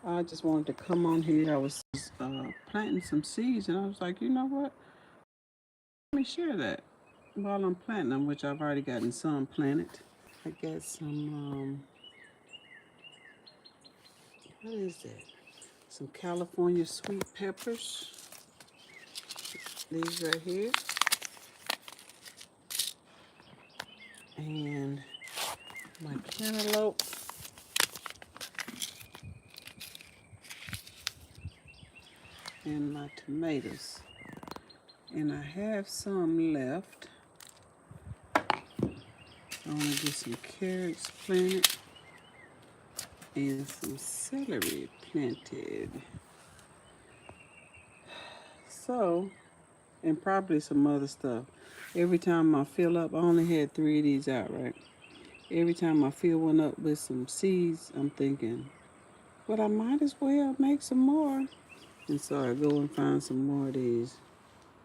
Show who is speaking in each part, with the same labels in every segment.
Speaker 1: I just wanted to come on here. I was planting some seeds, and I was like, you know what? Let me share that while I'm planting them, which I've already gotten some planted. I got some, what is that? Some California sweet peppers. These right here. And my cantaloupe. And my tomatoes. And I have some left. I want to get some carrots planted and some celery planted. So, and probably some other stuff. Every time I fill up, I only had 3 of these out, right? Every time I fill one up with some seeds, I'm thinking, but I might as well make some more. And so I go and find some more of these.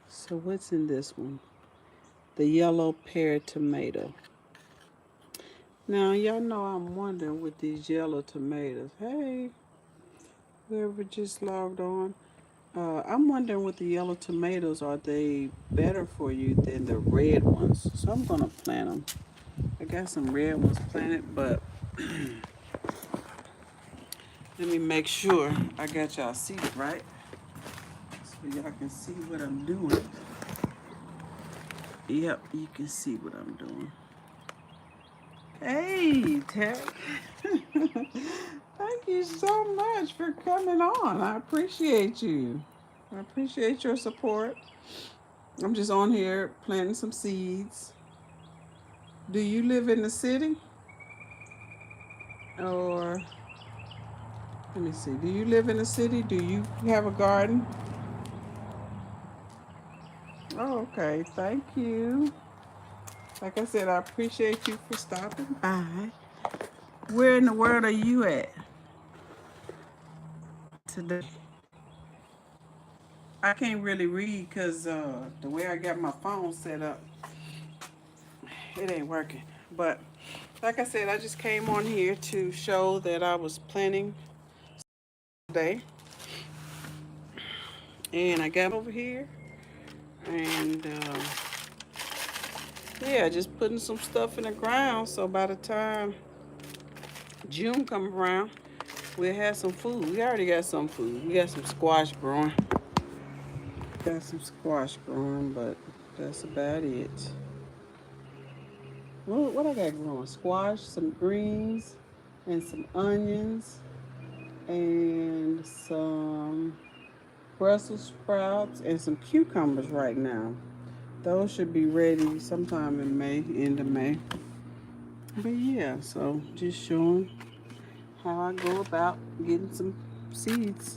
Speaker 1: So what's in this one? The yellow pear tomato. Now, y'all know I'm wondering with these yellow tomatoes. Hey, whoever just logged on. I'm wondering with the yellow tomatoes, are they better for you than the red ones? So I'm going to plant them. I got some red ones planted, but let me make sure I got y'all seated right so y'all can see what I'm doing. Yep, you can see what I'm doing. Hey, Tech. Thank you so much for coming on. I appreciate you. I appreciate your support. I'm just on here planting some seeds. Do you live in the city? Or, let me see. Do you live in the city? Do you have a garden? Oh, okay. Thank you. Like I said, I appreciate you for stopping by. Where in the world are you at today? I can't really read because the way I got my phone set up, it ain't working. But like I said, I just came on here to show that I was planning today. And I got over here. And yeah, just putting some stuff in the ground. So by the time June come around, we'll have some food. We already got some food. We got some squash growing. Got some squash growing, but that's about it. What I got growing? Squash, some greens, and some onions, and some Brussels sprouts, and some cucumbers right now. Those should be ready sometime in May, end of May. But yeah, so just showing how I go about getting some seeds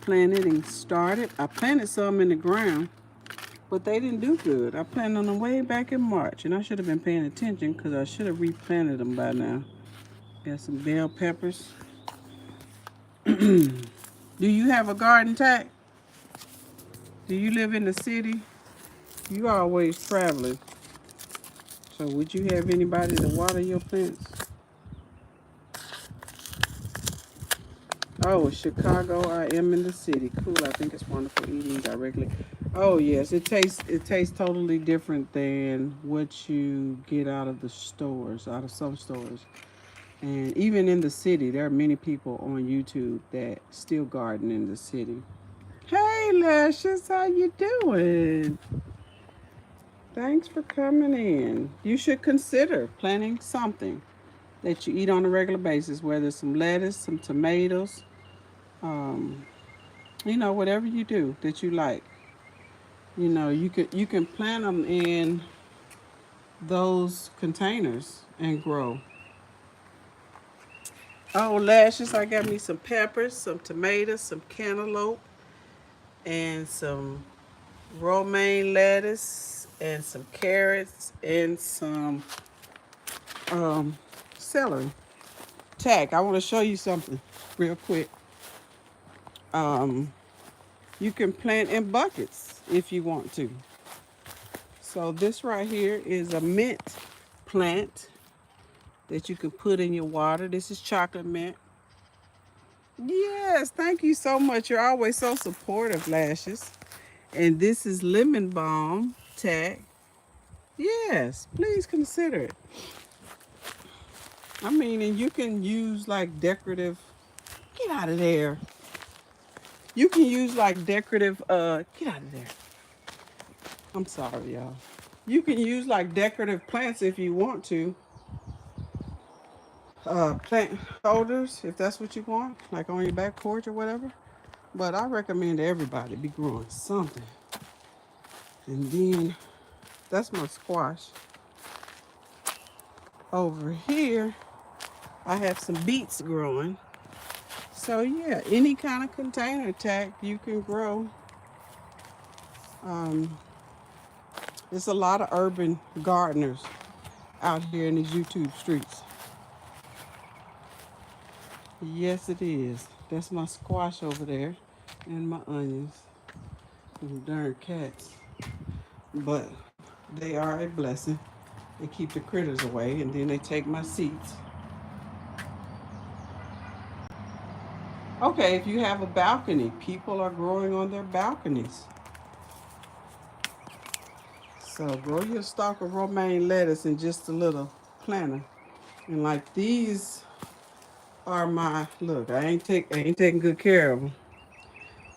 Speaker 1: planted and started. I planted some in the ground, but they didn't do good. I planted them way back in March, and I should have been paying attention because I should have replanted them by now. Got some bell peppers. Do you have a garden, Tack? Do you live in the city? You always traveling. So would you have anybody to water your plants? Oh, Chicago, I am in the city. Cool. I think it's wonderful eating directly. Oh yes, it tastes totally different than what you get out of the stores, out of some stores. And even in the city, there are many people on YouTube that still garden in the city. Hey, Lashes, how you doing? Thanks for coming in. You should consider planting something that you eat on a regular basis, whether it's some lettuce, some tomatoes, um, whatever you do that you like. You can plant them in those containers and grow. Oh, Lashes, I got me some peppers, some tomatoes, some cantaloupe, and some romaine lettuce, and some carrots, and some um, celery. Tack, I want to show you something real quick. Um, you can plant in buckets if you want to. So this right here is a mint plant that you can put in your water. This is chocolate mint. Yes, thank you so much. You're always so supportive, Lashes. And this is lemon balm tag. Yes, please consider it. I mean, and you can use like decorative. Get out of there. You can use like decorative. Get out of there. I'm sorry, y'all. You can use like decorative plants if you want to. Plant holders if that's what you want, like on your back porch or whatever. But I recommend everybody be growing something. And then that's my squash. Over here, I have some beets growing. So yeah, any kind of container tag you can grow. Um, there's a lot of urban gardeners out here in these YouTube streets. Yes, it is. That's my squash over there and my onions. Them darn cats. But they are a blessing. They keep the critters away and then they take my seeds. Okay, if you have a balcony, people are growing on their balconies. So grow your stalk of romaine lettuce in just a little planter. And like these are my look, I ain't taking good care of them.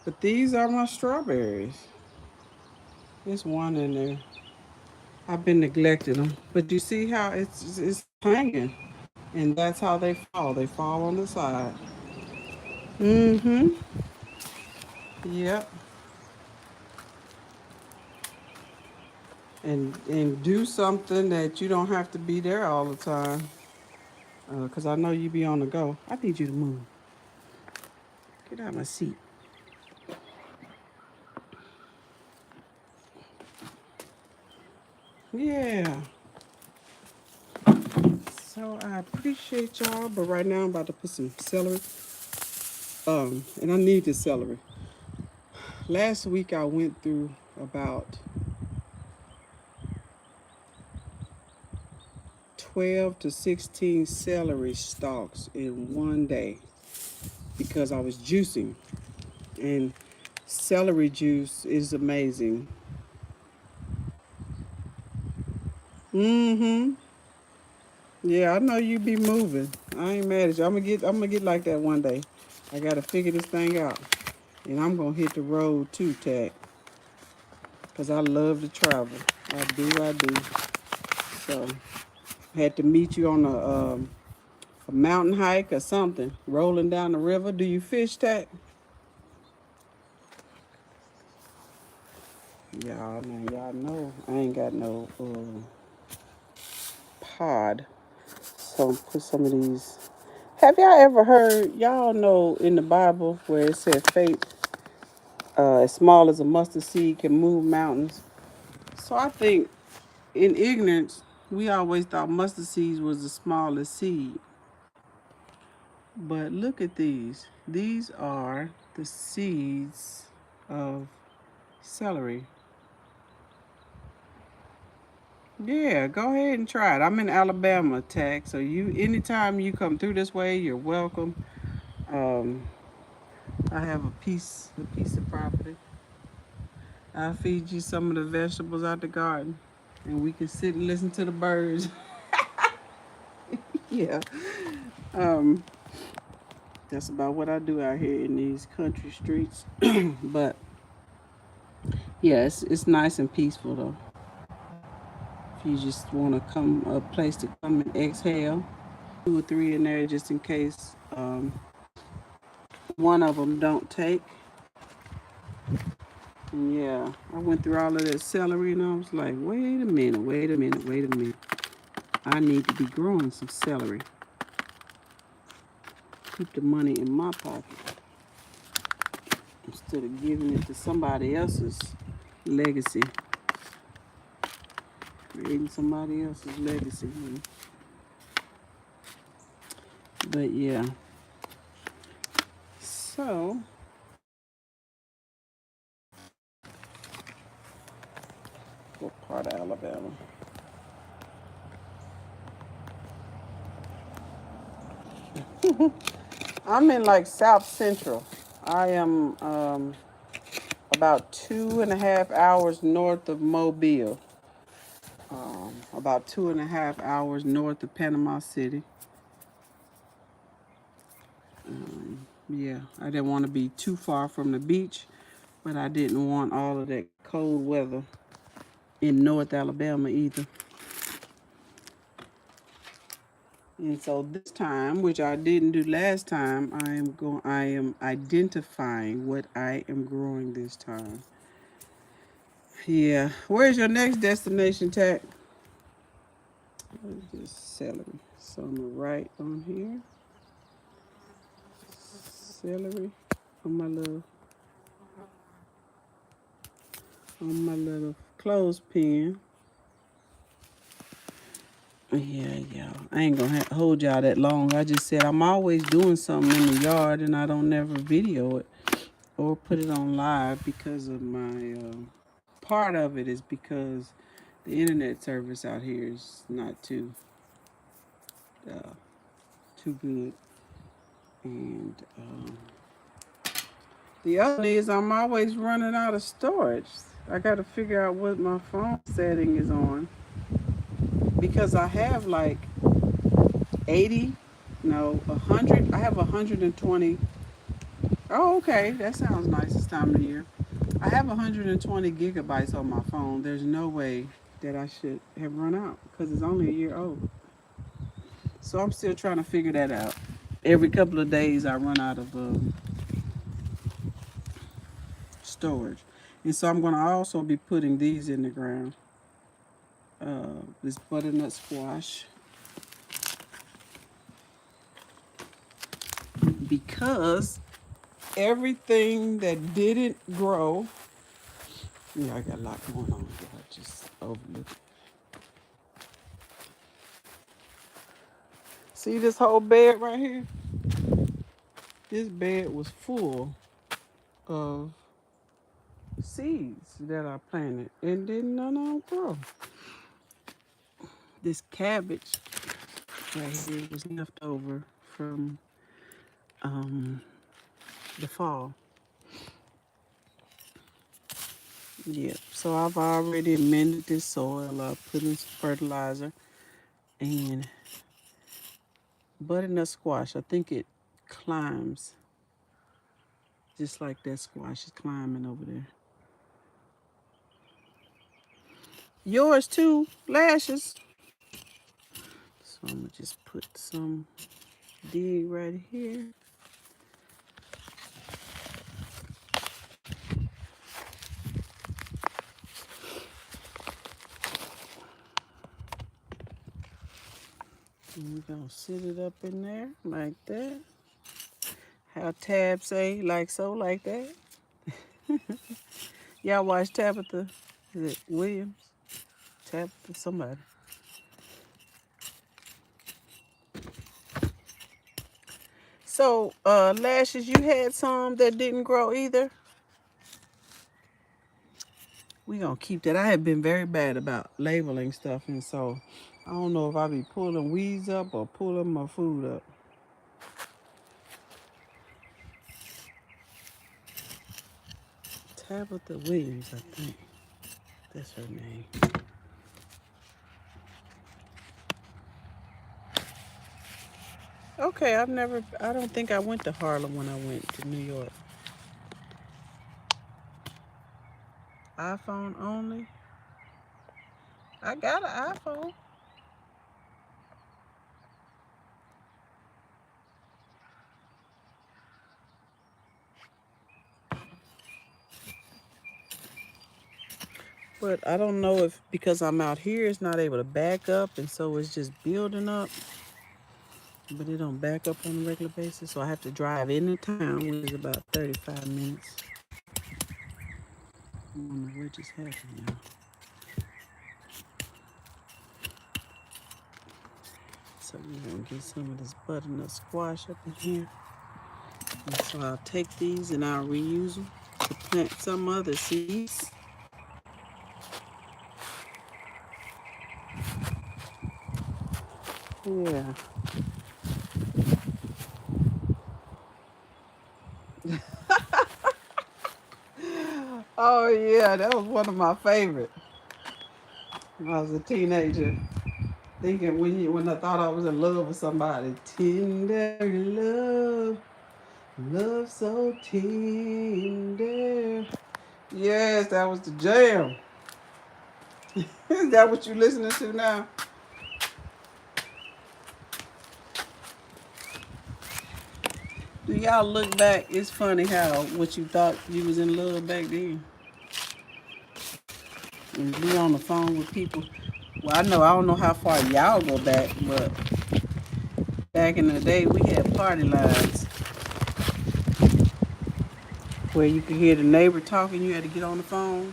Speaker 1: But these are my strawberries. There's one in there. I've been neglecting them. But you see how it's hanging. And that's how they fall. They fall on the side. Mm-hmm. Yep. And do something that you don't have to be there all the time. Because I know you be on the go. I need you to move. Get out of my seat. Yeah. So I appreciate y'all, but right now I'm about to put some celery. And I need this celery. Last week I went through about 12 to 16 celery stalks in one day because I was juicing. And celery juice is amazing. Mm-hmm. Yeah, I know you be moving. I ain't mad at you. I'm gonna get like that one day. I gotta figure this thing out. And I'm gonna hit the road too, Tag. Cause I love to travel. I do. So had to meet you on a mountain hike or something. Rolling down the river. Do you fish, Tag? Y'all know I ain't got no pod. So put some of these. Have y'all ever heard? Y'all know in the Bible where it said faith as small as a mustard seed can move mountains. So I think in ignorance we always thought mustard seeds was the smallest seed. But look at these. These are the seeds of celery. Yeah, go ahead and try it. I'm in Alabama, Tech. So anytime you come through this way, you're welcome. Um, I have a piece of property. I'll feed you some of the vegetables out the garden, and we can sit and listen to the birds. Yeah. Um, that's about what I do out here in these country streets. But yeah, it's nice and peaceful though. If you just want to come a place to come and exhale, 2 or 3 in there just in case one of them don't take. And yeah, I went through all of that celery and I was like, wait a minute. I need to be growing some celery. Keep the money in my pocket instead of giving it to somebody else's legacy. Creating somebody else's legacy. But yeah. So, what part of Alabama? I'm in like South Central. I am about 2.5 hours north of Mobile. About 2.5 hours north of Panama City. Yeah, I didn't want to be too far from the beach, but I didn't want all of that cold weather in North Alabama either. And so this time, which I didn't do last time, I am identifying what I am growing this time. Yeah. Where's your next destination, Tack? Just celery. So I'm gonna write on here. Celery on my little clothespin. Yeah. I ain't gonna hold y'all that long. I just said I'm always doing something in the yard and I don't never video it or put it on live because of my part of it is because the internet service out here is not uh, too good. And the other is I'm always running out of storage. I got to figure out what my phone setting is on because I have like 80, no, 100. I have 120. Oh, okay. That sounds nice this time of the year. I have 120 gigabytes on my phone. There's no way that I should have run out because it's only a year old. So I'm still trying to figure that out. Every couple of days I run out of storage. And so I'm going to also be putting these in the ground. This butternut squash. Because everything that didn't grow, yeah, I got a lot going on here. I just overlooked it. See this whole bed right here? This bed was full of seeds that I planted and didn't none of them grow. This cabbage right here was left over from the fall. Yeah, so I've already amended this soil. I put in some fertilizer and butternut squash. I think it climbs just like that squash is climbing over there. Yours too, lashes. So I'm gonna just put some dig right here. And we're gonna sit it up in there like that. How Tab say, like so, like that. Y'all watch Tabitha, is it Williams? Tabitha, somebody. So, lashes, you had some that didn't grow either? We gonna keep that. I have been very bad about labeling stuff, and so I don't know if I be pulling weeds up or pulling my food up. Tabitha Williams, I think. That's her name. Okay, I don't think I went to Harlem when I went to New York. iPhone only? I got an iPhone. But I don't know if because I'm out here, it's not able to back up, and so it's just building up. But it don't back up on a regular basis, so I have to drive into town, which is about 35 minutes. I don't know what just happened, y'all. So we're gonna get some of this butternut squash up in here. And so I'll take these and I'll reuse them to plant some other seeds. Yeah. Oh yeah, that was one of my favorite. When I was a teenager, thinking when I thought I was in love with somebody, tender love, love so tender. Yes, that was the jam. Is that what you listening to now? Do y'all look back? It's funny how what you thought you was in love back then. And be on the phone with people. Well, I don't know how far y'all go back, but back in the day we had party lines where you could hear the neighbor talking. You had to get on the phone.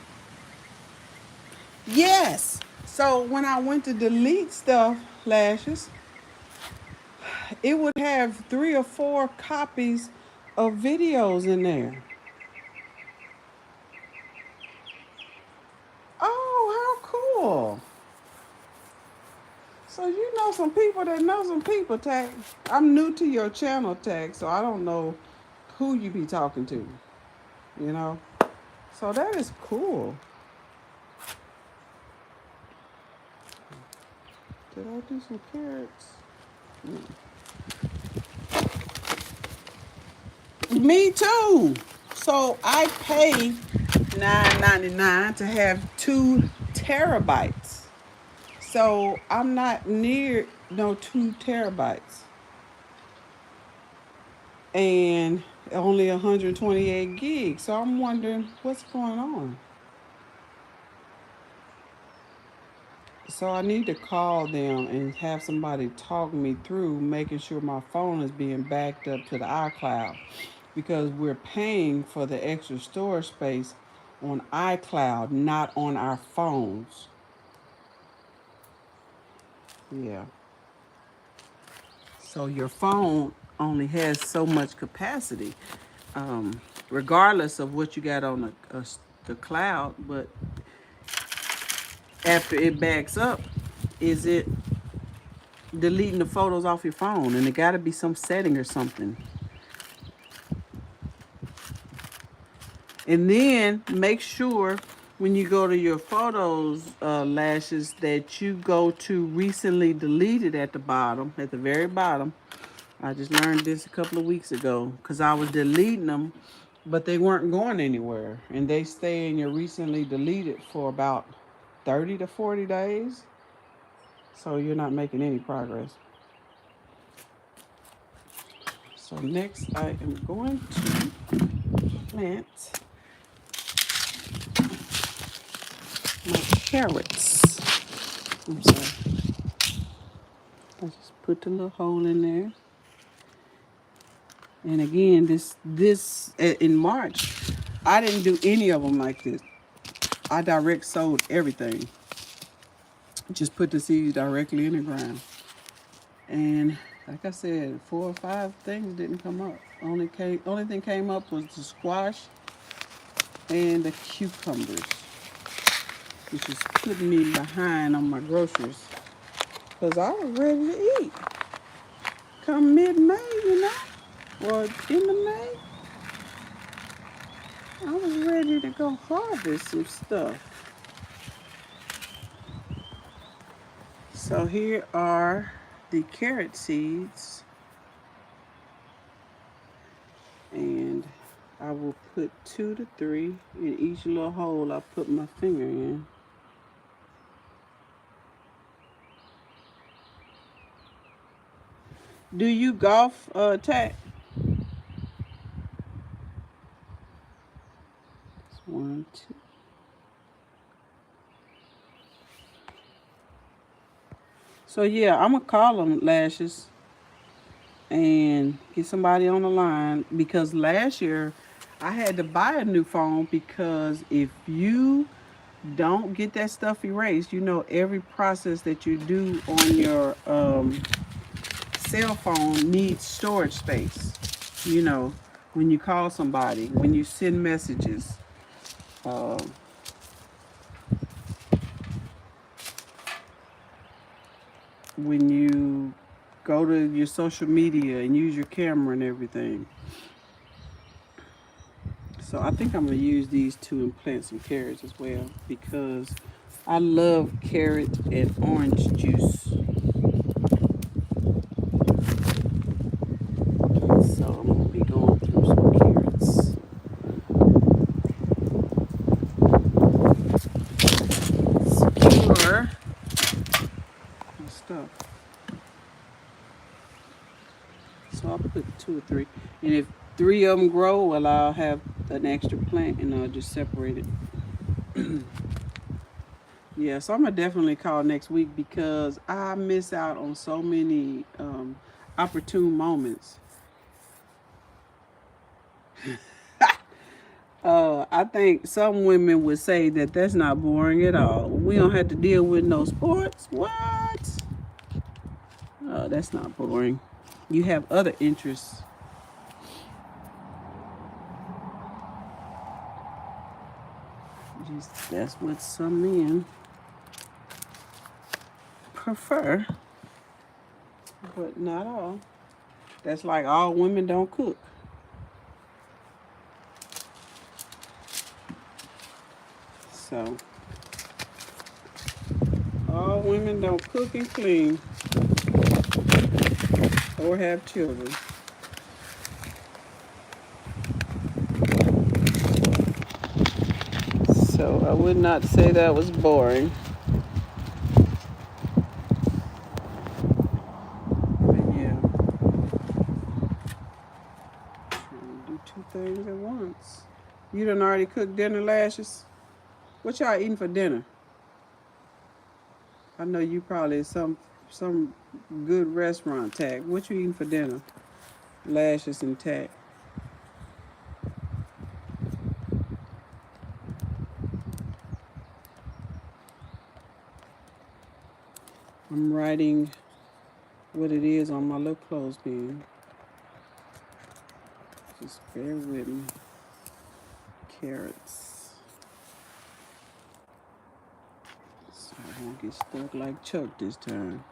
Speaker 1: Yes. So when I went to delete stuff, lashes, it would have 3 or 4 copies of videos in there. Oh, how cool! So you know some people that know some people, Tag. I'm new to your channel, Tag, so I don't know who you be talking to. You know, so that is cool. Did I do some carrots? Me too. So I pay $9.99 to have 2 terabytes. So I'm not near no 2 terabytes, and only 128 gigs. So I'm wondering what's going on. So I need to call them and have somebody talk me through making sure my phone is being backed up to the iCloud, because we're paying for the extra storage space on iCloud, not on our phones. Yeah. So your phone only has so much capacity, regardless of what you got on the cloud. But after it backs up, is it deleting the photos off your phone? And it got to be some setting or something. And then make sure when you go to your photos, lashes, that you go to recently deleted at the bottom, at the very bottom. I just learned this a couple of weeks ago because I was deleting them, but they weren't going anywhere. And they stay in your recently deleted for about 30 to 40 days. So you're not making any progress. So next I am going to plant my carrots. I'm sorry. I just put the little hole in there. And again, this in March, I didn't do any of them like this. I direct sowed everything. Just put the seeds directly in the ground. And like I said, 4 or 5 things didn't come up. Only thing came up was the squash and the cucumbers, which is putting me behind on my groceries. Cause I was ready to eat. Come mid-May, or end of May, I was ready to go harvest some stuff. So here are the carrot seeds, and I will put 2 to 3 in each little hole I put my finger in. Do you golf, Tat? That's 1, 2. So yeah, I'm gonna call them, lashes, and get somebody on the line, because last year I had to buy a new phone because if you don't get that stuff erased, every process that you do on your cell phone needs storage space. You know, when you call somebody, when you send messages, uh, when you go to your social media and use your camera and everything. So I think I'm going to use these two and plant some carrots as well because I love carrot and orange juice. So I'm going to be going through some carrots. Secure my stuff. So I'll put 2 or 3. And if 3 of them grow, well, I'll have an extra plant and I'll just separate it. Yeah, so I'm going to definitely call next week because I miss out on so many opportune moments. I think some women would say that that's not boring at all. We don't have to deal with no sports. What? Oh, that's not boring. You have other interests. Just, that's what some men prefer, but not all. That's like all women don't cook. So, all women don't cook and clean or have children. So, I would not say that was boring. But yeah, trying to do 2 things at once. You done already cooked dinner, Lashes? What y'all eating for dinner? I know you probably some good restaurant tag. What you eating for dinner? Lashes and tag. I'm writing what it is on my little clothespin. Just bear with me. Carrots. So I won't get stuck like Chuck this time.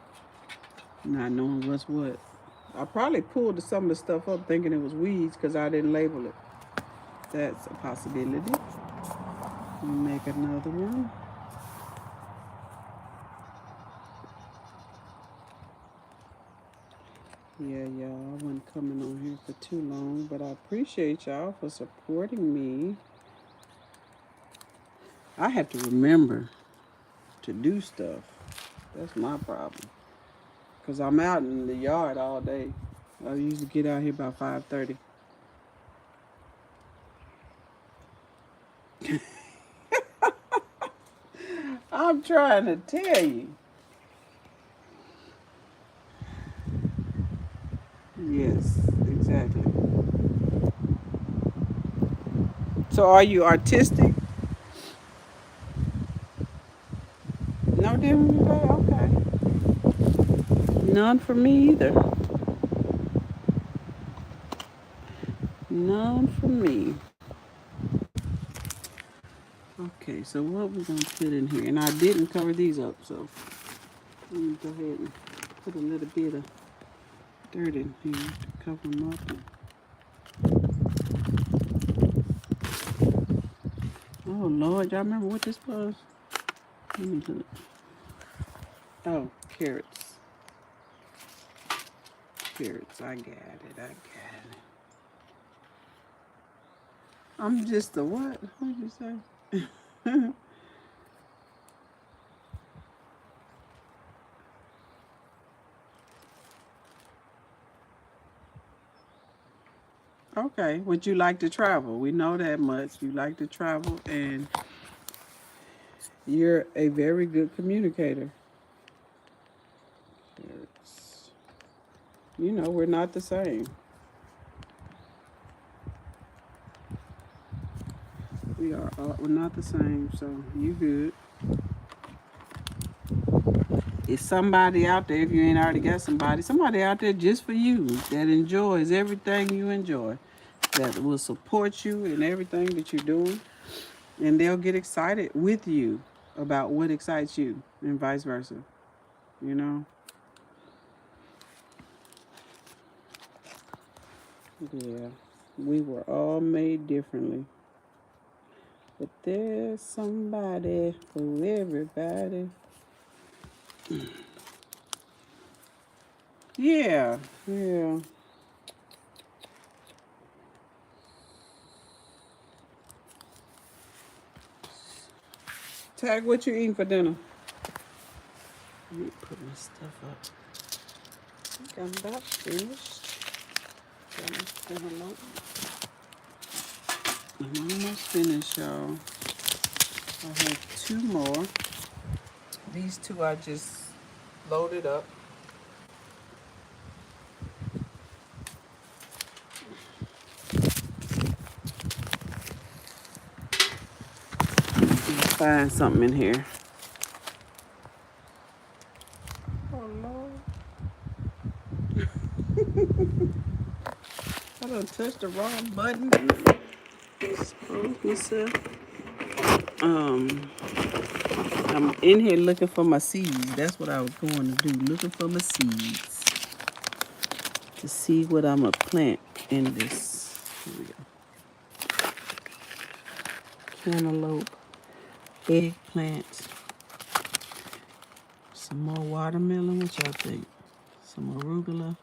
Speaker 1: Not knowing what's what. I probably pulled some of the stuff up thinking it was weeds because I didn't label it. That's a possibility. We'll make another one. Yeah, y'all, I wasn't coming on here for too long, but I appreciate y'all for supporting me. I have to remember to do stuff. That's my problem. Because I'm out in the yard all day. I usually get out here about 5:30. I'm trying to tell you. Yes, exactly. So are you artistic? No dinner today? Okay. None for me either. None for me. Okay, so what we gonna put in here? And I didn't cover these up, so let me go ahead and put a little bit of dirt in here to cover them up. Oh Lord, y'all remember what this was? Let me look. Oh, carrots. Carrots. I got it. I got it. I'm just a what? What did you say? Okay. Would you like to travel? We know that much. You like to travel and you're a very good communicator. Carrots. You know, we're not the same. We're not the same, so you good. It's somebody out there, if you ain't already got somebody out there just for you that enjoys everything you enjoy, that will support you in everything that you're doing, and they'll get excited with you about what excites you, and vice versa. You know? Yeah. We were all made differently. But there's somebody for everybody. Yeah, yeah. Tag, what you eating for dinner? Let me put my stuff up. I think I'm about finished. I'm almost finished, y'all. I have 2 more. These 2 I just loaded up. Let's find something in here. Oh Lord. I done touched the wrong button. Expose myself. I'm in here looking for my seeds. That's what I was going to do. Looking for my seeds. To see what I'm going to plant in this. Here we go. Cantaloupe. Eggplant. Some more watermelon. What y'all think? Some arugula.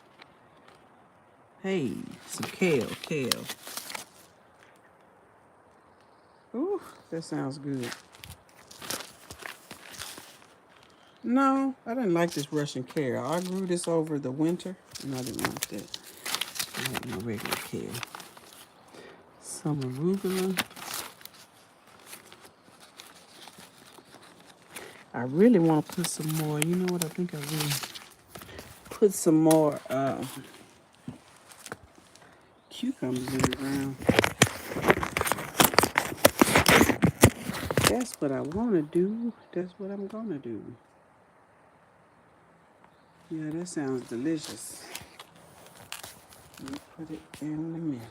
Speaker 1: Hey, some kale. Ooh, that sounds good. No, I didn't like this Russian kale. I grew this over the winter, and I didn't like that. I like my regular kale. Some arugula. I really want to put some more. You know what? I think I will put some more cucumbers in the ground. That's what I want to do. That's what I'm going to do. Yeah, that sounds delicious. Let me put it in the middle.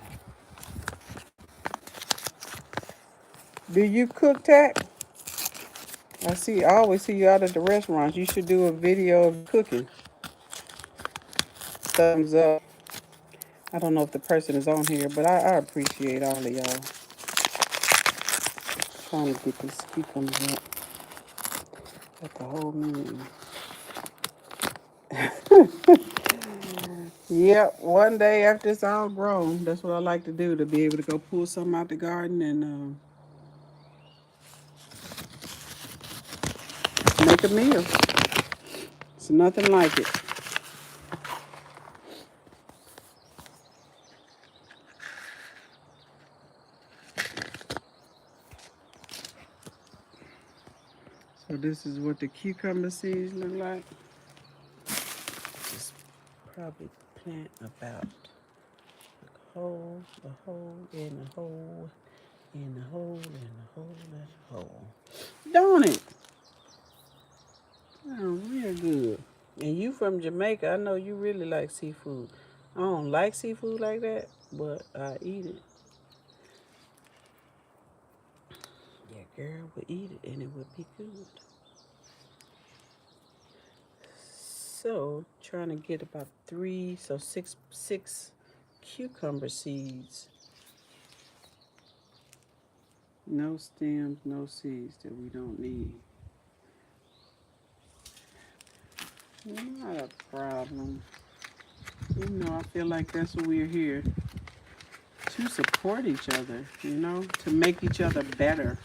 Speaker 1: Do you cook, Tack? I always see you out at the restaurants. You should do a video of cooking. Thumbs up. I don't know if the person is on here, but I appreciate all of y'all. Trying to get these cucumbers up. Got the whole menu. Yep, one day after it's all grown, that's what I like to do, to be able to go pull something out the garden and make a meal. It's nothing like it. So this is what the cucumber seeds look like. Just probably plant about a hole, and a hole, and a hole, and a hole, and a hole. Don't it? Oh, real good. And you from Jamaica, I know you really like seafood. I don't like seafood like that, but I eat it. Yeah, girl would eat it and it would be good. So, trying to get about 6 cucumber seeds. No stems, no seeds that we don't need. Not a problem. You know, I feel like that's what we're here to support each other, you know, to make each other better.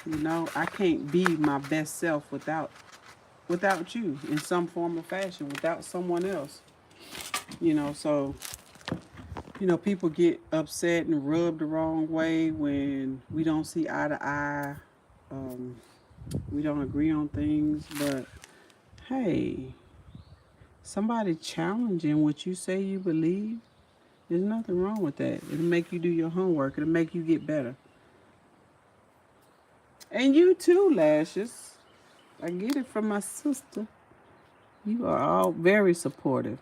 Speaker 1: You know, I can't be my best self without you in some form or fashion, without someone else. You know, so, you know, people get upset and rubbed the wrong way when we don't see eye to eye. We don't agree on things, but hey, somebody challenging what you say you believe, there's nothing wrong with that. It'll make you do your homework. It'll make you get better. And you too, Lashes. I get it from my sister. You are all very supportive.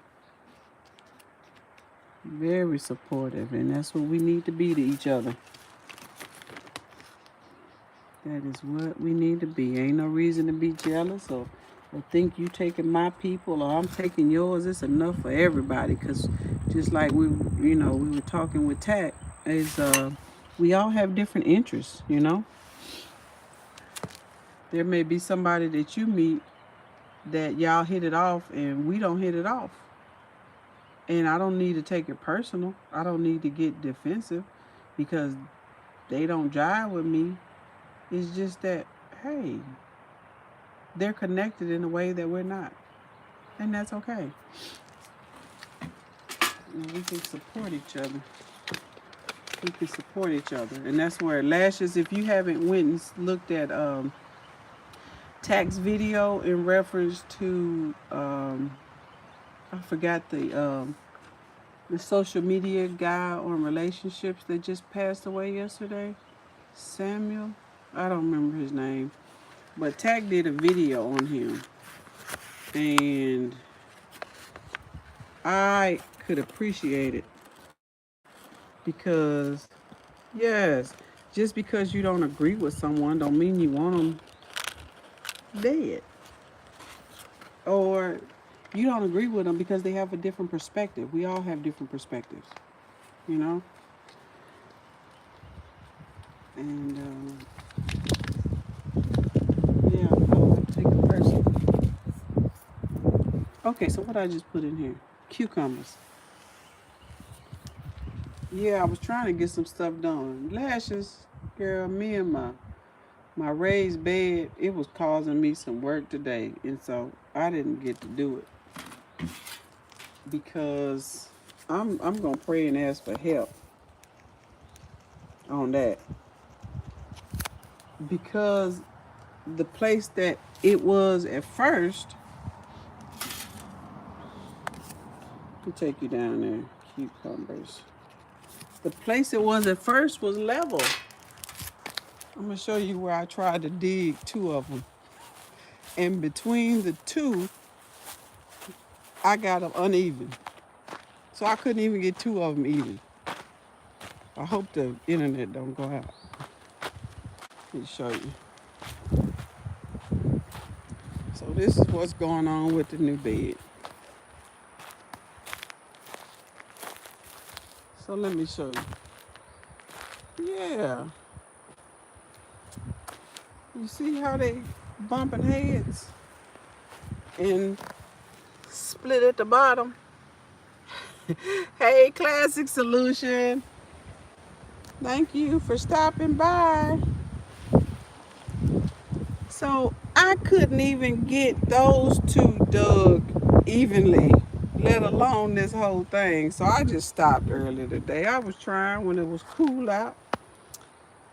Speaker 1: Very supportive. And that's what we need to be to each other. That is what we need to be. Ain't no reason to be jealous or think you taking my people or I'm taking yours. It's enough for everybody. Because just like we were talking with Tack, is We all have different interests, you know. There may be somebody that you meet that y'all hit it off and we don't hit it off. And I don't need to take it personal. I don't need to get defensive because they don't jive with me. It's just that, hey, they're connected in a way that we're not. And that's okay. We can support each other. We can support each other. And that's where lashes, if you haven't went and looked at Tax video in reference to I forgot the social media guy on relationships that just passed away yesterday. Samuel, I don't remember his name, but Tack did a video on him, and I could appreciate it because, yes, just because you don't agree with someone don't mean you want them dead, or you don't agree with them because they have a different perspective. We all have different perspectives, you know. And yeah, I don't take it personally. Okay, so what I just put in here? Cucumbers. Yeah, I was trying to get some stuff done. Lashes, girl, me and my raised bed, it was causing me some work today, and so I didn't get to do it because I'm gonna pray and ask for help on that because the place that it was at first, I'll take you down there, cucumbers. The place it was at first was level. I'm gonna show you where I tried to dig two of them, and between the two, I got them uneven, so I couldn't even get two of them even. I hope the internet don't go out. Let me show you. So this is what's going on with the new bed. So let me show you. Yeah. You see how they bumping heads and split at the bottom? Hey, Classic Solution. Thank you for stopping by. So I couldn't even get those two dug evenly, let alone this whole thing. So I just stopped earlier today. I was trying when it was cool out.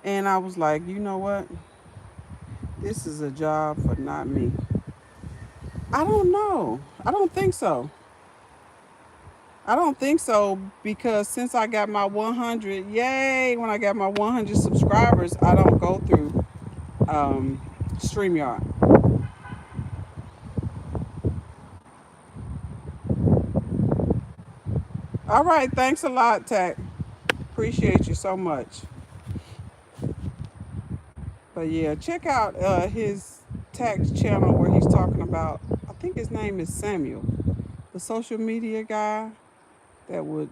Speaker 1: And I was like, you know what? This is a job for not me. I don't know. I don't think so. I don't think so because since I got my 100, yay, when I got my 100 subscribers, I don't go through StreamYard. All right, thanks a lot, Tack. Appreciate you so much. But yeah, check out his Tack's channel where he's talking about, I think his name is Samuel, the social media guy that was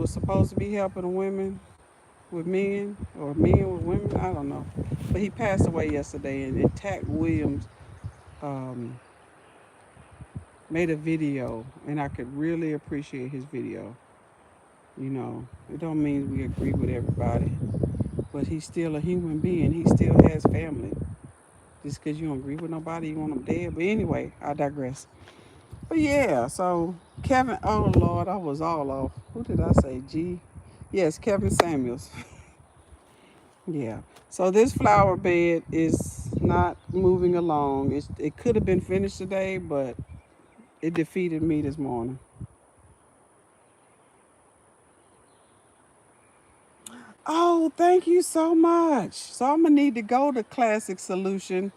Speaker 1: supposed to be helping the women with men or men with women. I don't know. But he passed away yesterday, and Tack Williams um, made a video, and I could really appreciate his video. You know, it don't mean we agree with everybody, but he's still a human being. He still has family. Just because you don't agree with nobody, you want them dead. But anyway, I digress. But yeah, so Kevin, oh Lord, I was all off. Who did I say? G? Yes, Kevin Samuels. Yeah. So this flower bed is not moving along. It could have been finished today, but it defeated me this morning. Oh, thank you so much. So I'm gonna need to go to Classic Solution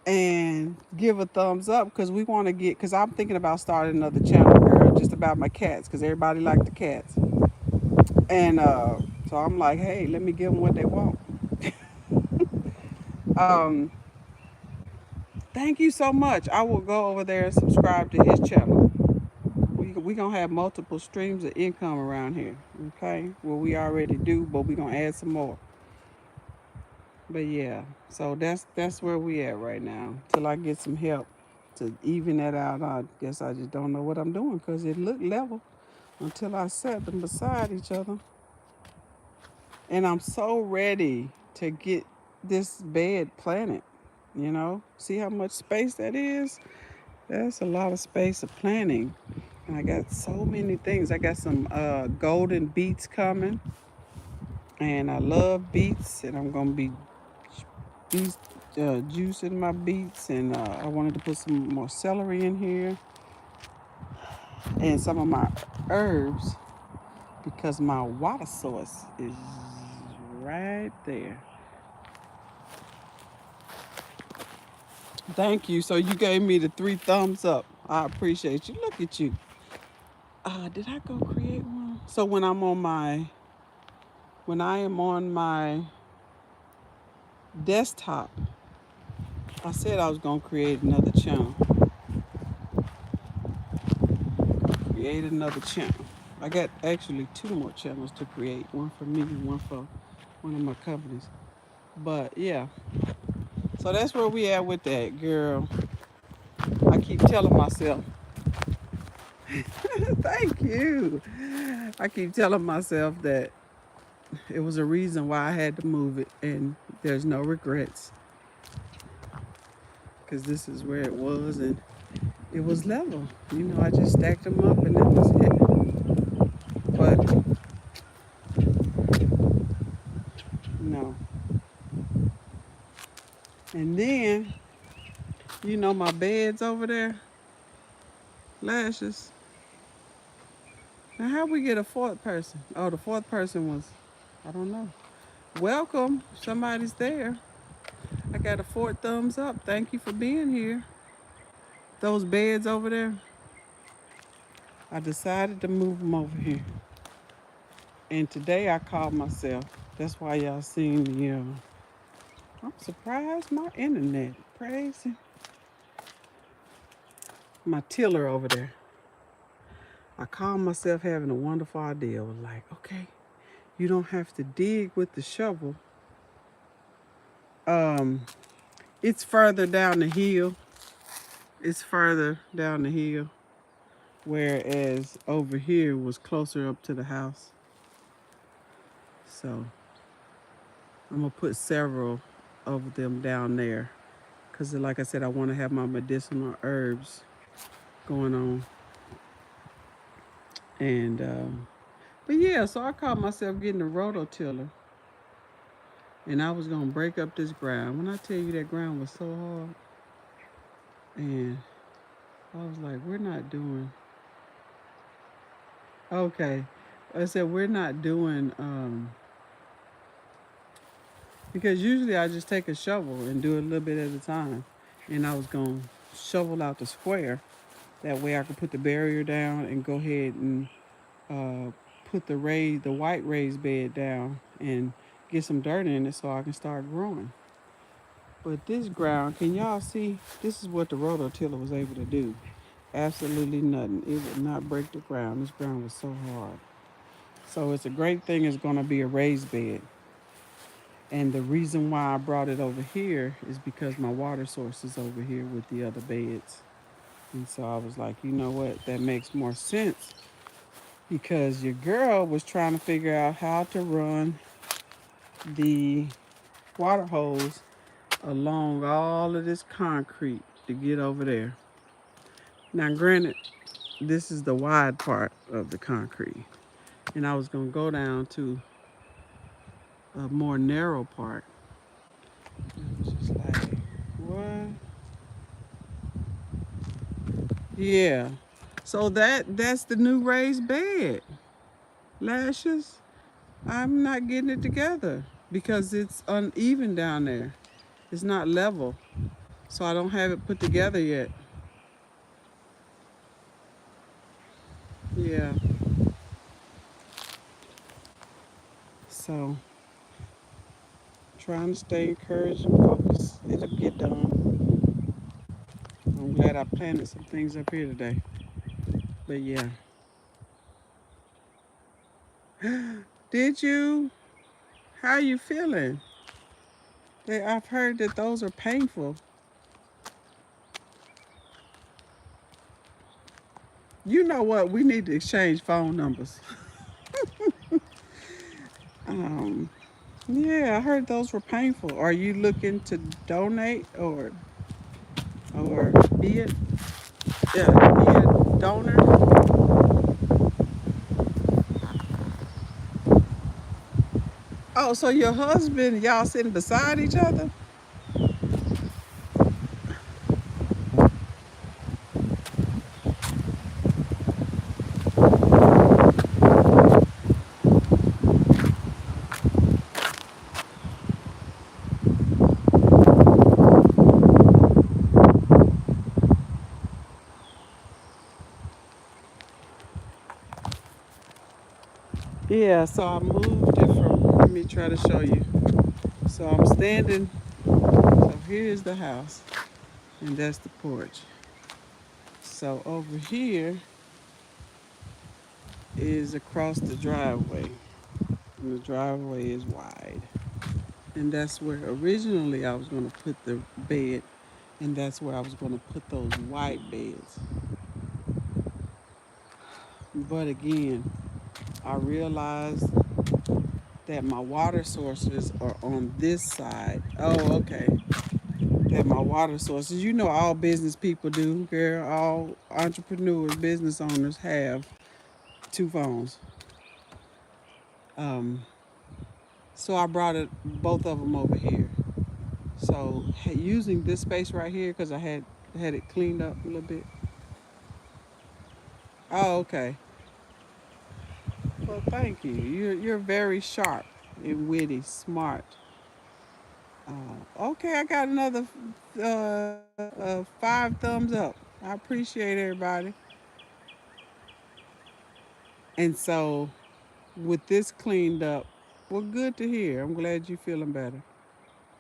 Speaker 1: and give a thumbs up because we want to get because I'm thinking about starting another channel, girl, just about my cats because everybody like the cats, and so I'm like, hey, let me give them what they want. Um, Thank you so much. I will go over there and subscribe to his channel. We we gonna have multiple streams of income around here. Okay, well we already do, but we gonna add some more. But yeah, so that's where we at right now. Till I get some help to even that out. I guess I just don't know what I'm doing because it looked level until I set them beside each other. And I'm so ready to get this bed planted. You know, see how much space that is? That's a lot of space of planting. And I got so many things. I got some golden beets coming. And I love beets. And I'm going to be beets, juicing my beets. And I wanted to put some more celery in here. And some of my herbs. Because my water source is right there. Thank you. So you gave me the 3 thumbs up. I appreciate you. Look at you. Did I go create one? So when I am on my desktop, I said I was gonna create another channel. Create another channel. I got actually 2 more channels to create. One for me, one for one of my companies. But yeah. So that's where we at with that, girl. I keep telling myself, thank you. I keep telling myself that it was a reason why I had to move it, and there's no regrets because this is where it was, and it was level. You know, I just stacked them up, and that was it. But no. And then, you know, my bed's over there, lashes. Now, how we get a 4th person? Oh, the 4th person was, I don't know. Welcome. Somebody's there. I got a 4th thumbs up. Thank you for being here. Those beds over there, I decided to move them over here. And today I called myself. That's why y'all seen me. I'm surprised my internet crazy. My tiller over there. I called myself having a wonderful idea. I was like, okay, you don't have to dig with the shovel. It's further down the hill. It's further down the hill. Whereas over here was closer up to the house. So I'm gonna put several of them down there. Cause like I said, I wanna have my medicinal herbs going on. And but yeah, so I caught myself getting a rototiller, and I was gonna break up this ground. When I tell you that ground was so hard, and I was like, we're not doing. Okay, I said we're not doing because usually I just take a shovel and do it a little bit at a time, and I was gonna shovel out the square. That way I could put the barrier down and go ahead and uh, put the white raised bed down and get some dirt in it so I can start growing. But this ground, can y'all see? This is what the rototiller was able to do. Absolutely nothing. It would not break the ground. This ground was so hard. So it's a great thing it's gonna be a raised bed. And the reason why I brought it over here is because my water source is over here with the other beds. And so I was like, you know what? That makes more sense because your girl was trying to figure out how to run the water hose along all of this concrete to get over there. Now, granted, this is the wide part of the concrete, and I was gonna go down to a more narrow part. I was just like, what? Yeah. So that's the new raised bed. Lashes. I'm not getting it together because it's uneven down there. It's not level. So I don't have it put together yet. Yeah. So trying to stay encouraged and focused. It'll get done. I'm glad I planted some things up here today. But yeah. Did you? How you feeling? I've heard that those are painful. You know what? We need to exchange phone numbers. Um, yeah, I heard those were painful. Are you looking to donate or be it? Yeah, be a donor. Oh, so your husband, y'all sitting beside each other? Yeah, so I moved it from, let me try to show you. So I'm standing, so here's the house, and that's the porch. So over here is across the driveway, and the driveway is wide. And that's where originally I was going to put the bed, and that's where I was going to put those white beds. But again, I realized that my water sources are on this side. Oh, okay. That my water sources, you know, all business people do, girl. All entrepreneurs, business owners have two phones. Um, so I brought both of them over here. So using this space right here because I had it cleaned up a little bit. Oh, okay. Well, thank you. You're very sharp and witty, smart. Okay, I got another 5 thumbs up. I appreciate everybody. And so, with this cleaned up, well, good to hear. I'm glad you're feeling better.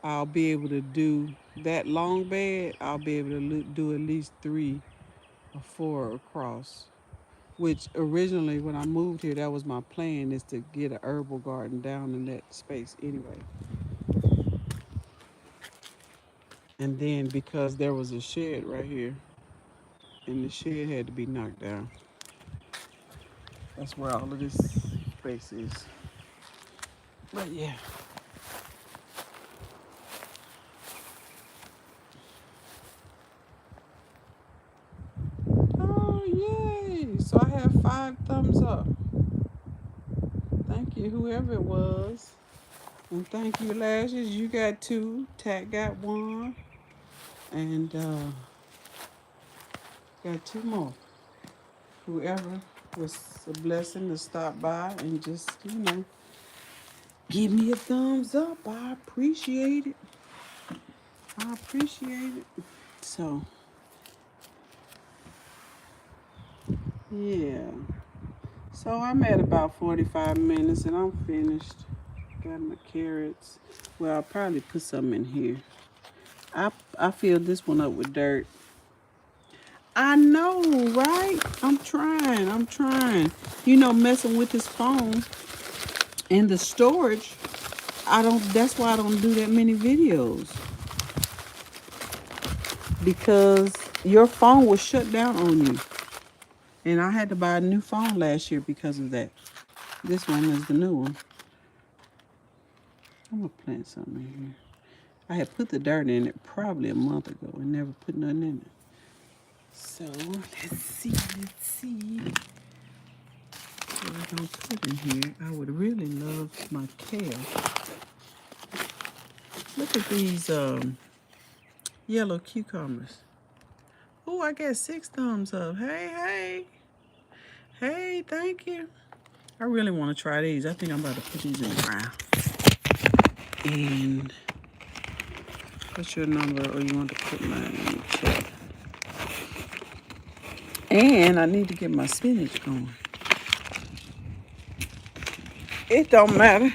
Speaker 1: I'll be able to do that long bed. I'll be able to do at least 3 or 4 across. Which originally, when I moved here, that was my plan, is to get an herbal garden down in that space anyway. And then because there was a shed right here, and the shed had to be knocked down. That's where all of this space is. But yeah. Oh yay! So I have 5 thumbs up. Thank you, whoever it was. And thank you, Lashes. You got 2. Tat got 1. And got 2 more. Whoever was a blessing to stop by and just, give me a thumbs up. I appreciate it. I appreciate it. So, yeah. So I'm at about 45 minutes and I'm finished. Got my carrots. Well, I'll probably put some in here. I filled this one up with dirt. I know, right? I'm trying. I'm trying. Messing with this phone and the storage. That's why I don't do that many videos. Because your phone will shut down on you. And I had to buy a new phone last year because of that. This one is the new one. I'm going to plant something in here. I had put the dirt in it probably a month ago and never put nothing in it. So, let's see. What we're going to put in here. I would really love my kale. Look at these yellow cucumbers. Oh, I got 6 thumbs up. Hey, hey. Hey, thank you. I really want to try these. I think I'm about to put these in the ground. And what's your number? Or you want to put mine in the chat? And I need to get my spinach going. It don't matter.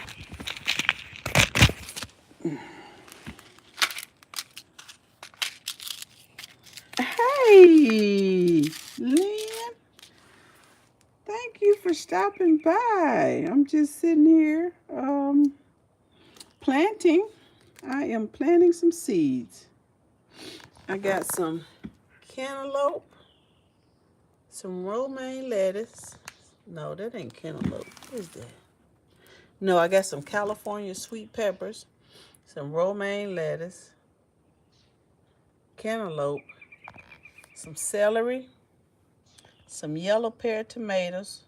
Speaker 1: Hey, Lynn. Thank you for stopping stopping by. I'm just sitting here planting. I am planting some seeds. I got some cantaloupe, some romaine lettuce. No, that ain't cantaloupe. What is that? No, I got some California sweet peppers, some romaine lettuce, cantaloupe, some celery, some yellow pear tomatoes,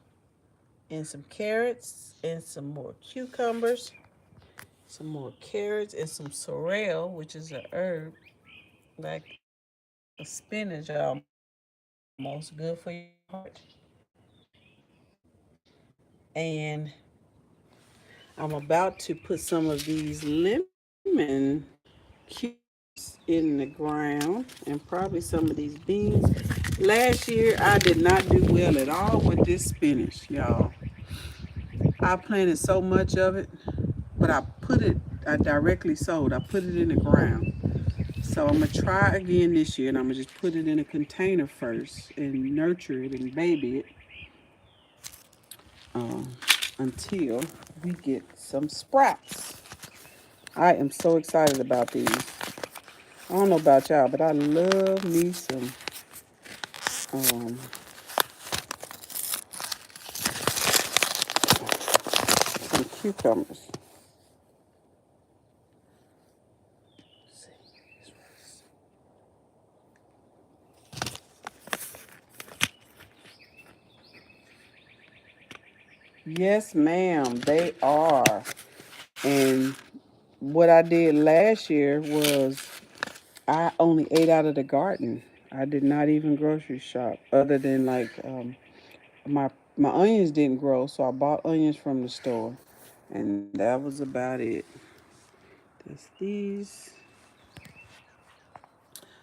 Speaker 1: and some carrots, and some more cucumbers, some more carrots, and some sorrel, which is a herb, like a spinach almost, good for your heart. And I'm about to put some of these lemon cubes in the ground and probably some of these beans. Last year, I did not do well at all with this spinach, y'all. I planted so much of it, but I directly sowed. I put it in the ground. So I'm going to try again this year, and I'm going to just put it in a container first and nurture it and baby it um, until we get some sprouts. I am so excited about these. I don't know about y'all, but I love me um, some cucumbers. Yes, ma'am, they are. And what I did last year was I only ate out of the garden. I did not even grocery shop, other than like my onions didn't grow, so I bought onions from the store, and that was about it. That's these.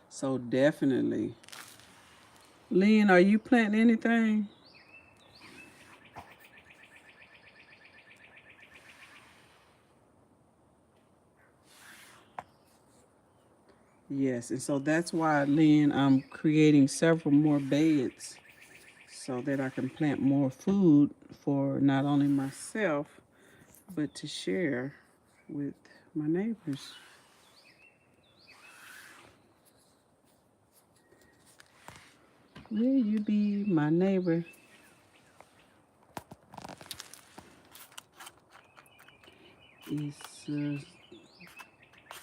Speaker 1: So definitely, Lynn, are you planting anything? Yes, and so that's why, Lynn, I'm creating several more beds so that I can plant more food for not only myself but to share with my neighbors. Will you be my neighbor? It's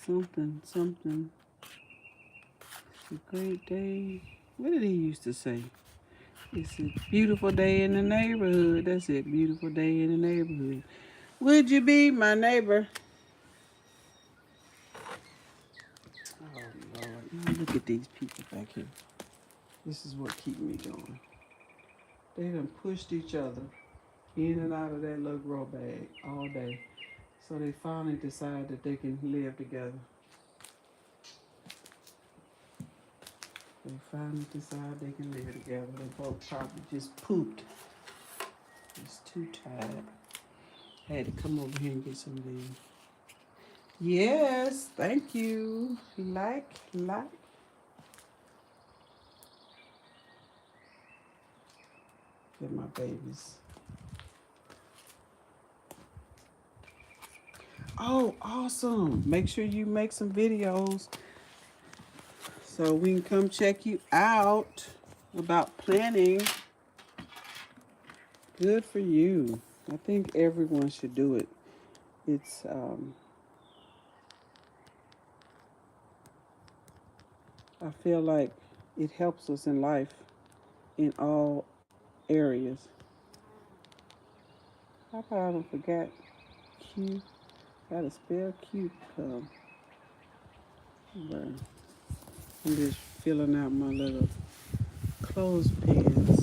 Speaker 1: something. It's a great day. What did he used to say? It's a beautiful day in the neighborhood. That's it. Beautiful day in the neighborhood. Would you be my neighbor? Oh Lord. Now look at these people back here. This is what keep me going. They done pushed each other in and out of that little grow bag all day. So they finally decide that they can live together. They finally decide they can live together. They both probably just pooped. It's too tired. I had to come over here and get some of these. Yes, thank you. Like. Get my babies. Oh, awesome. Make sure you make some videos so we can come check you out about planning. Good for you. I think everyone should do it. It's I feel like it helps us in life in all areas. How about I don't forget Q? Gotta spell cute. But I'm just filling out my little clothespins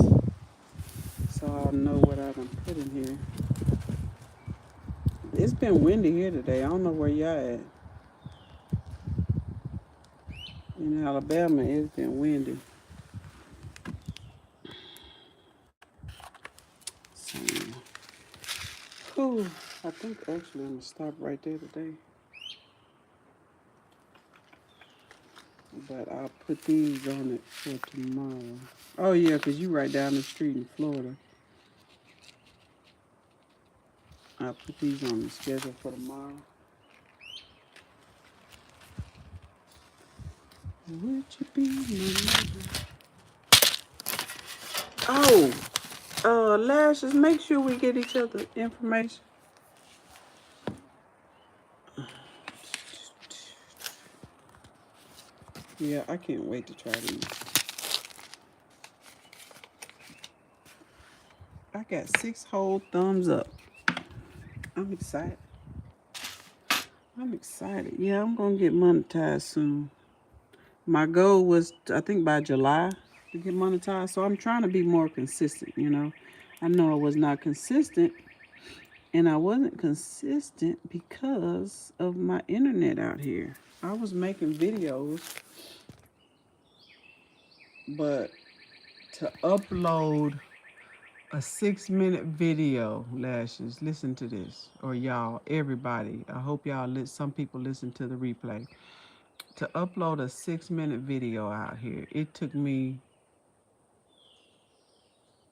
Speaker 1: so I'll know what I done put in here. It's been windy here today. I don't know where y'all at. In Alabama, it's been windy. So, whew, I think actually I'm gonna stop right there today. But I'll put these on it for tomorrow. Oh yeah, 'cause you right down the street in Florida. I'll put these on the schedule for tomorrow. Would you be my neighbor? Oh, Lashes, make sure we get each other information. Yeah, I can't wait to try these. I got 6 whole thumbs up. I'm excited. Yeah, I'm going to get monetized soon. My goal was, I think, by July to get monetized. So I'm trying to be more consistent, you know. I know I was not consistent. And I wasn't consistent because of my internet out here. I was making videos, but to upload a 6-minute video, Lashes, listen to this, or y'all, everybody, I hope y'all, some people listen to the replay. To upload a 6-minute video out here, it took me,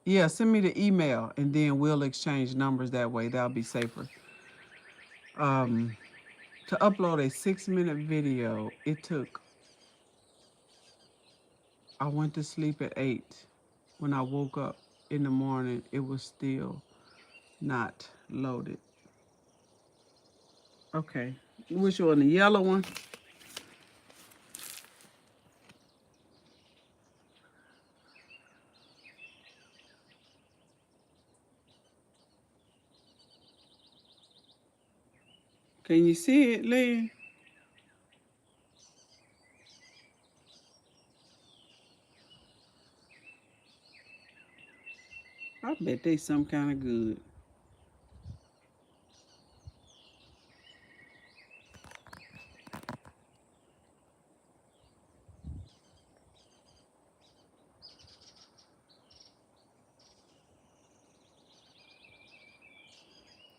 Speaker 1: yeah, send me the email, and then we'll exchange numbers that way. That'll be safer. To upload a 6-minute video, it took, I went to sleep at 8. When I woke up in the morning, it was still not loaded. Okay. Which one? The yellow one? Can you see it, Lynn? I bet they some kind of good.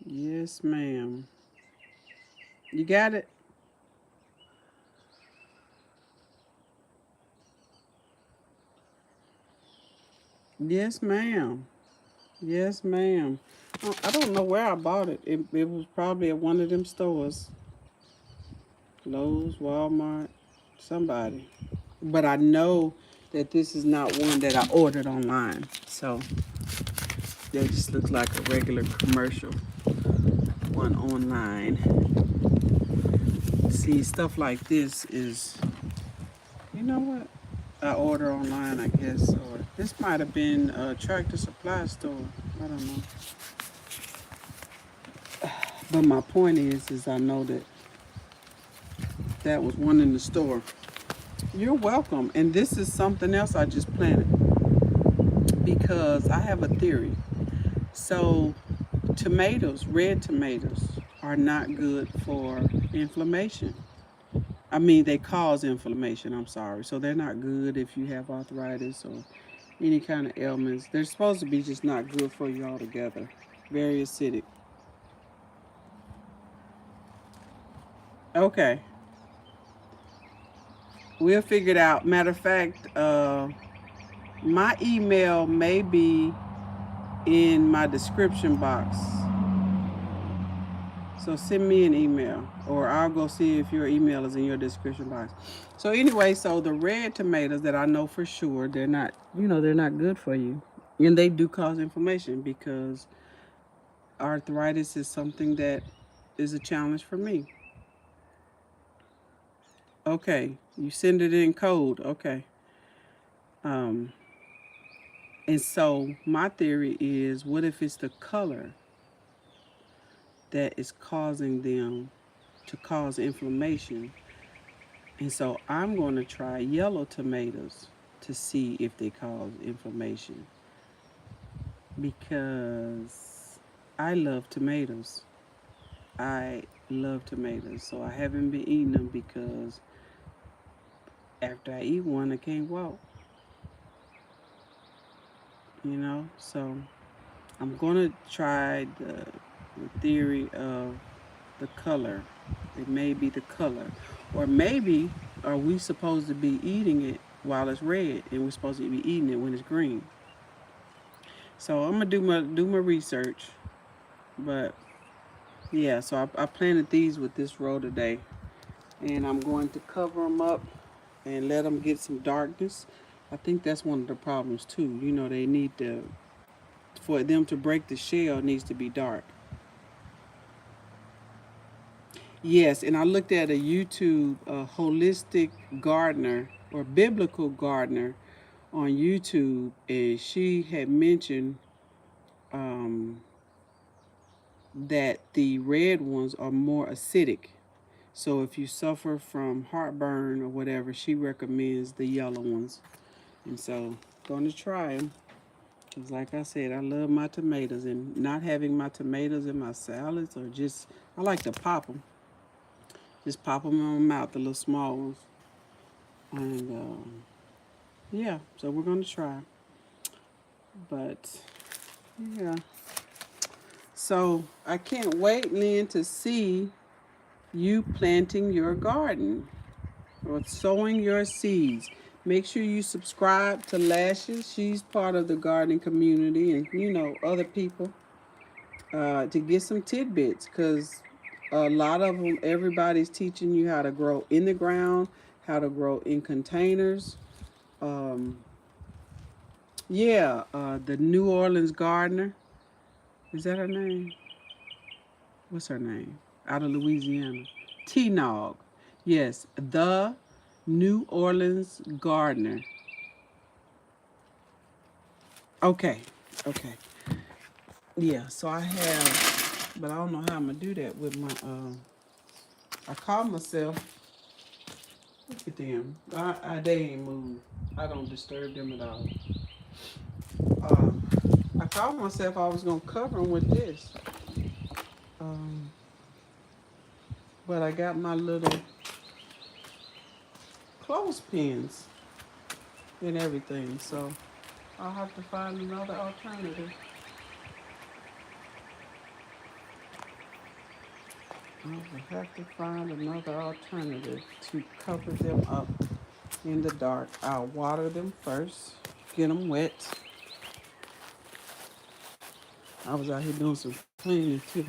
Speaker 1: Yes, ma'am. You got it? Yes, ma'am. Yes, ma'am. I don't know where I bought it. It was probably at one of them stores. Lowe's, Walmart, somebody. But I know that this is not one that I ordered online. So that just looks like a regular commercial one online. See, stuff like this is, you know what? I order online, I guess. Or this might have been a Tractor Supply store. I don't know. But my point is I know that that was one in the store. You're welcome. And this is something else I just planted because I have a theory. So tomatoes, red tomatoes, are not good for inflammation. I mean, they cause inflammation, I'm sorry. So they're not good if you have arthritis or any kind of ailments. They're supposed to be just not good for you altogether. Very acidic. Okay. We'll figure it out. Matter of fact, my email may be in my description box. So send me an email, or I'll go see if your email is in your description box. So anyway, so the red tomatoes that I know for sure, they're not, they're not good for you. And they do cause inflammation because arthritis is something that is a challenge for me. Okay, you send it in code. Okay. Um, and so my theory is, what if it's the color that is causing them to cause inflammation? And so I'm going to try yellow tomatoes to see if they cause inflammation because I love tomatoes. I love tomatoes. So I haven't been eating them because after I eat one, I can't walk. So I'm going to try the theory of the color. It may be the color. Or maybe are we supposed to be eating it while it's red and we're supposed to be eating it when it's green? So I'm gonna do my research, but Yeah, so I planted these with this row today, and I'm going to cover them up and let them get some darkness. I think that's one of the problems too. You know, they need to, for them to break the shell, it needs to be dark. Yes, and I looked at a YouTube holistic gardener or biblical gardener on YouTube, and she had mentioned um, that the red ones are more acidic. So if you suffer from heartburn or whatever, she recommends the yellow ones. And so, going to try them. Because, like I said, I love my tomatoes, and not having my tomatoes in my salads or just, I like to pop them. Just pop them in my mouth, the little small ones. And yeah, so we're going to try. But yeah. So I can't wait, Lynn, to see you planting your garden or sowing your seeds. Make sure you subscribe to Lashes. She's part of the gardening community, and you know other people to get some tidbits, because a lot of them, everybody's teaching you how to grow in the ground, how to grow in containers. Um, yeah, the New Orleans gardener, is that her name? What's her name? Out of Louisiana. T-Nog. Yes, the New Orleans gardener. Okay, okay. Yeah, so I have, but I don't know how I'm going to do that with my, I call myself, look at them. They ain't moved. I don't disturb them at all. Um, I called myself I was going to cover them with this. Um, but I got my little clothespins and everything, so I'll have to find another alternative. I will have to find another alternative to cover them up in the dark. I'll water them first, get them wet. I was out here doing some cleaning too.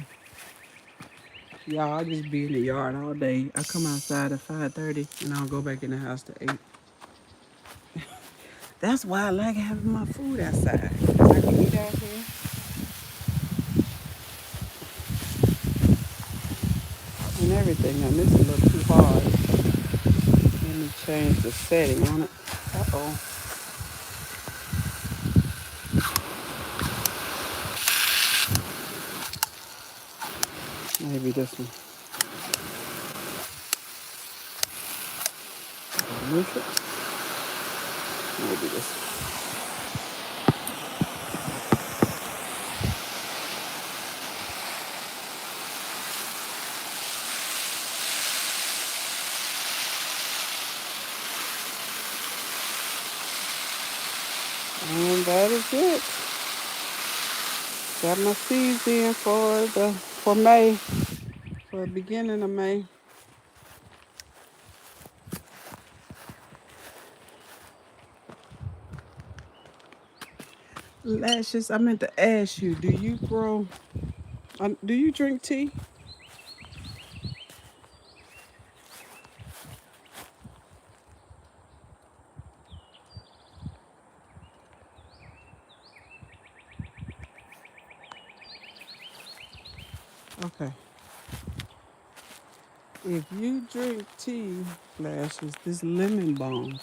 Speaker 1: Y'all, I just be in the yard all day. I come outside at 5:30 and I'll go back in the house to 8. That's why I like having my food outside. Because I can eat out here and everything. Now this is a little too hard. Let me change the setting on it. Uh-oh. Maybe this one. Move it. Maybe this one. And that is it. Got my seeds in for May, for the beginning of May. Lashes, I meant to ask you, do you drink tea? Okay. If you drink tea, Lashes, this lemon balm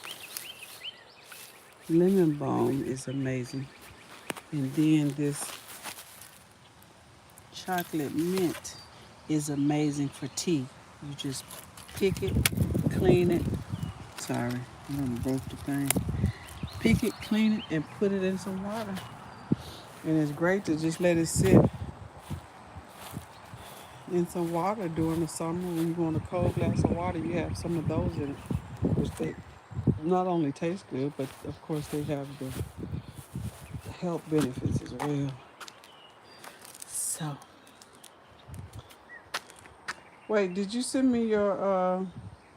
Speaker 1: is amazing. And then this chocolate mint is amazing for tea. You just pick it, clean it. Sorry, I done broke the thing. Pick it, clean it, and put it in some water. And it's great to just let it sit in some water during the summer. When you want a cold glass of water, you have some of those in it, which they not only taste good, but of course they have the health benefits as well. So, wait, did you send me your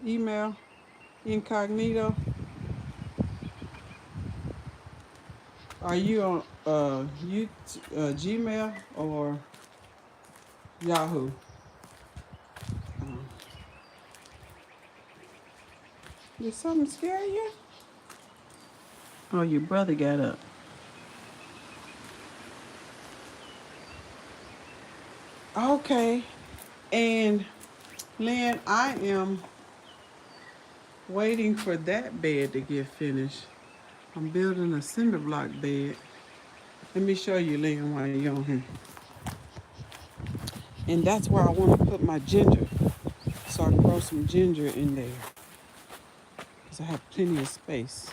Speaker 1: email incognito? Are you on Gmail or Yahoo? Did something scare you? Oh, your brother got up. Okay. And Lynn, I am waiting for that bed to get finished. I'm building a cinder block bed. Let me show you, Lynn, while you're on here. And that's where I want to put my ginger. So I can grow some ginger in there. Because I have plenty of space.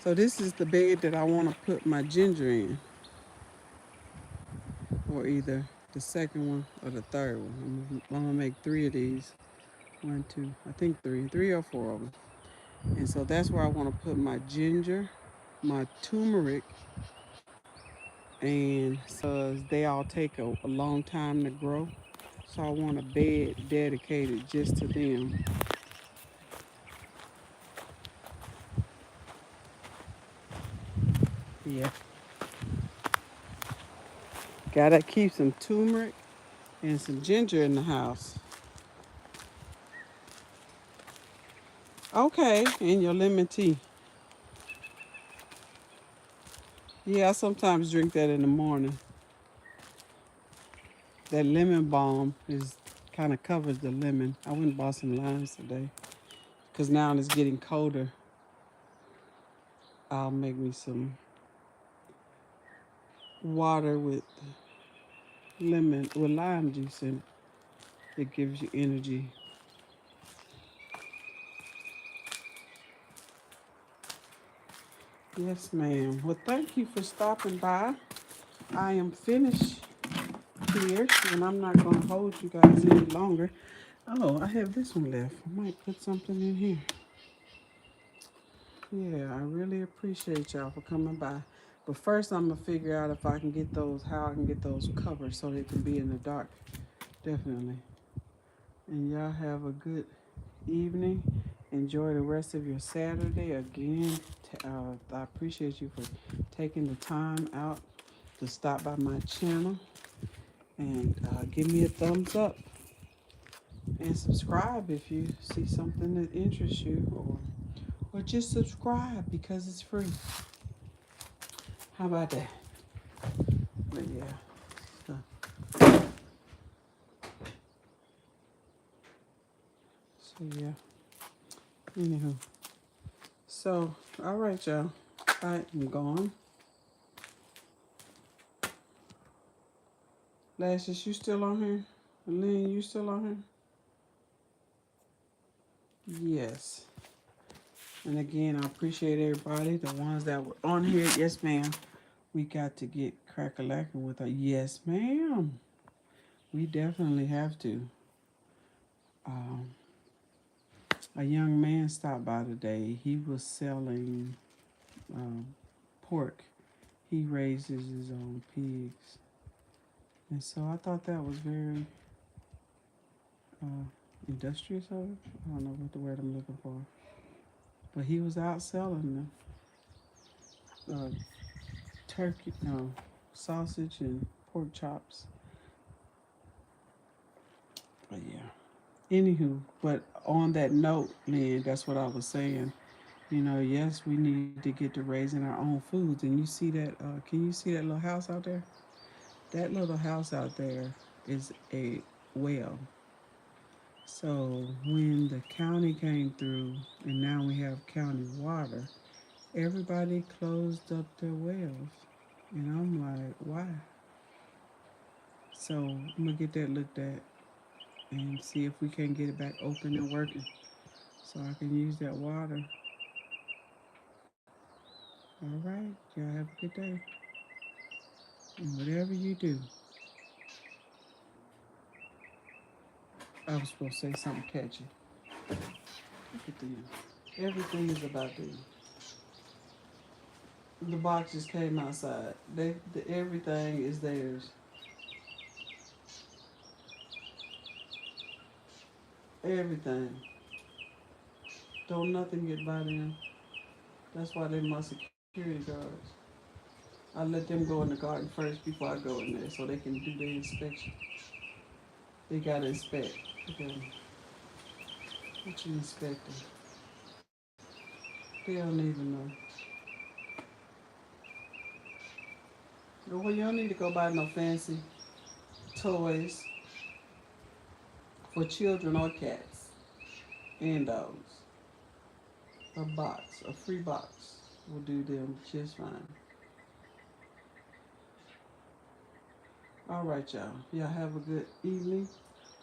Speaker 1: So this is the bed that I want to put my ginger in. Or either the second one or the third one. I'm gonna make three of these. One, two, I think three or four of them. And so that's where I want to put my ginger, my turmeric, and they all take a long time to grow. So I want a bed dedicated just to them. Yeah, gotta keep some turmeric and some ginger in the house. Okay, and your lemon tea. Yeah, I sometimes drink that in the morning. That lemon balm is kind of covers the lemon. I went and bought some limes today because now it's getting colder. I'll make me some water with lime juice in it. It gives you energy. Yes, ma'am. Well, thank you for stopping by. I am finished here, and I'm not going to hold you guys any longer. Oh, I have this one left. I might put something in here. Yeah, I really appreciate y'all for coming by. But first, I'm gonna figure out if I can get how I can get those covered so they can be in the dark. Definitely. And y'all have a good evening. Enjoy the rest of your Saturday. Again, I appreciate you for taking the time out to stop by my channel and give me a thumbs up and subscribe if you see something that interests you, or just subscribe because it's free. How about that? But yeah, so, yeah. Anywho, so all right, y'all. I am gone. Lashes, you still on here? Lynn, you still on here? Yes. And again, I appreciate everybody. The ones that were on here, yes, ma'am. We got to get crack-a-lacking with her. Yes, ma'am. We definitely have to. Um, a young man stopped by today. He was selling um, pork. He raises his own pigs. And so I thought that was very uh, industrious of it. I don't know what the word I'm looking for. But he was out selling the turkey, no, sausage and pork chops. But yeah. Anywho, but on that note, man, that's what I was saying. You know, yes, we need to get to raising our own foods. And you see that, can you see that little house out there? That little house out there is a well. So when the county came through and now we have county water, everybody closed up their wells. And I'm like, why? So I'm gonna get that looked at and see if we can get it back open and working so I can use that water. All right, y'all have a good day. And whatever you do, I was supposed to say something catchy. Look at them. Everything is about them. The box just came outside. Everything is theirs. Everything. Don't nothing get by them. That's why they my security guards. I let them go in the garden first before I go in there so they can do their inspection. They gotta inspect. Okay. What you inspecting? They don't even know. Well, you don't need to go buy no fancy toys for children or cats and dogs. A box, a free box, will do them just fine. All right, y'all. Y'all have a good evening.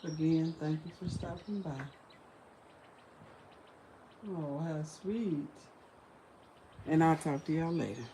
Speaker 1: Again, thank you for stopping by. Oh, how sweet. And I'll talk to y'all later.